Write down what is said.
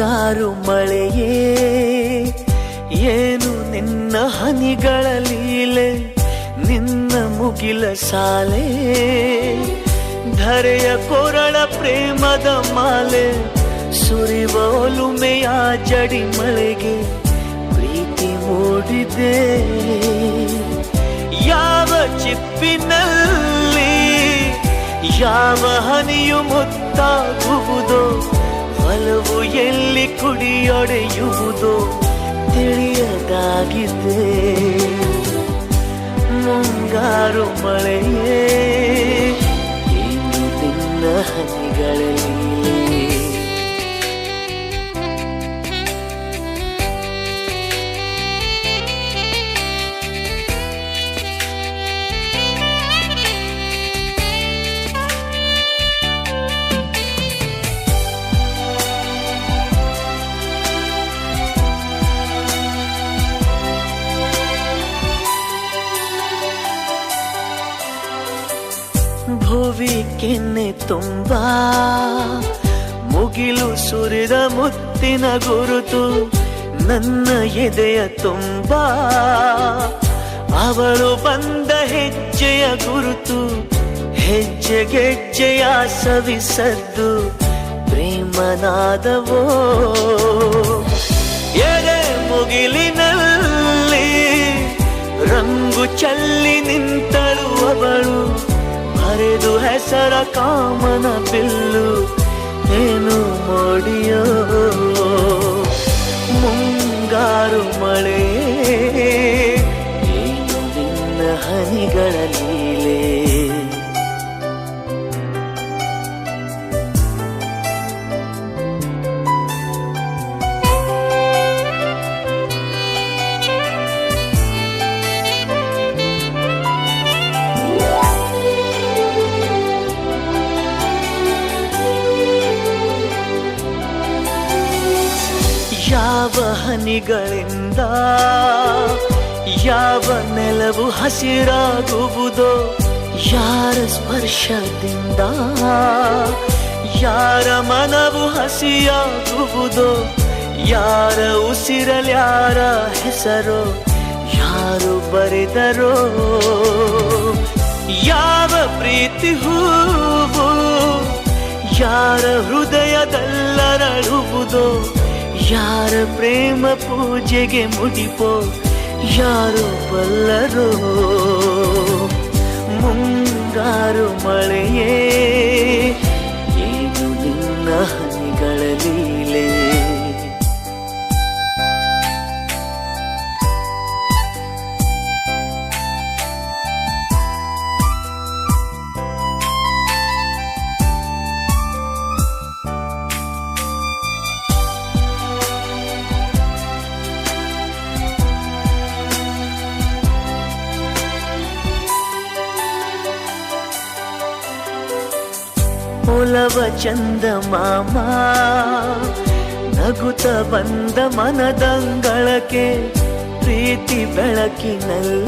ಮುಂಗಾರು ಮಳೆಯೇ ಏನು ನಿನ್ನ ಹನಿಗಳ ಲೀಲೆ, ನಿನ್ನ ಮುಗಿಲ ಸಾಲೆ ಧರೆಯ ಕೊರಳ ಪ್ರೇಮದ ಮಾಲೆ, ಸುರಿವ ಒಲುಮೆಯ ಜಡಿ ಮಳೆಗೆ ಪ್ರೀತಿ ಮೂಡಿದೆ. ಯಾವ ಚಿಪ್ಪಿನಲ್ಲಿ ಯಾವ ಹನಿಯು ಮುತ್ತಾಗುವುದೋ, ಒಲವು ಎಲ್ಲಿ ಕುಡಿಯೊಡೆಯುವುದೋ ತಿಳಿಯದಾಗಿದೆ. ಮುಂಗಾರು ಮಳೆಯೇ ಏನು ನಿನ್ನ ಹನಿಗಳಲ್ಲಿ. ಭುವಿ ಕೆನ್ನೆ ತುಂಬಾ ಮುಗಿಲು ಸುರಿದ ಮುತ್ತಿನ ಗುರುತು, ನನ್ನ ಎದೆಯ ತುಂಬಾ ಅವಳು ಬಂದ ಹೆಜ್ಜೆಯ ಗುರುತು. ಹೆಜ್ಜೆಗೆಜ್ಜೆಯ ಸವಿಸದ್ದು ಪ್ರೇಮನಾದವೋ, ಎದೆ ಮುಗಿಲಿನಲ್ಲಿ ರಂಗು ಚಲ್ಲಿ ನಿಂತಳು ಅವಳು, ಹರಿದು ಹೆಸರ ಕಾಮನ ಬಿಲ್ಲು ಏನು ಮೋಡಿಯೋ. ಮುಂಗಾರು ಮಳೆ ಏನು ನಿನ್ನ ಹನಿಗಳ ಲೀಲೆ. ಯಾವ ಹನಿಗಳಿಂದ ಯಾವ ನೆಲವು ಹಸಿರಾಗುವುದೋ, ಯಾರ ಸ್ಪರ್ಶದಿಂದ ಯಾರ ಮನವು ಹಸಿಯಾಗುವುದೋ, ಯಾರ ಉಸಿರಲ್ಯಾರ ಹೆಸರೋ ಯಾರು ಬರೆದರೋ. ಯಾವ ಪ್ರೀತಿ ಹೂವು ಯಾರ ಹೃದಯದಲ್ಲರಳುವುದೋ, ಯಾರ ಪ್ರೇಮ ಪೂಜೆಗೆ ಮುಡಿಪೋ ಯಾರು ಬಲ್ಲರೋ. ಮುಂಗಾರು ಮಳೆಯೇ ಏನು ನಿನ್ನ ಹನಿಗಳ ಲೀಲೆ. ಒಲವ ಚಂದ ಮಾಮ ನಗುತ್ತ ಬಂದ ಮನದಂಗಳಕ್ಕೆ, ಪ್ರೀತಿ ಬೆಳಕಿನಲ್ಲಿ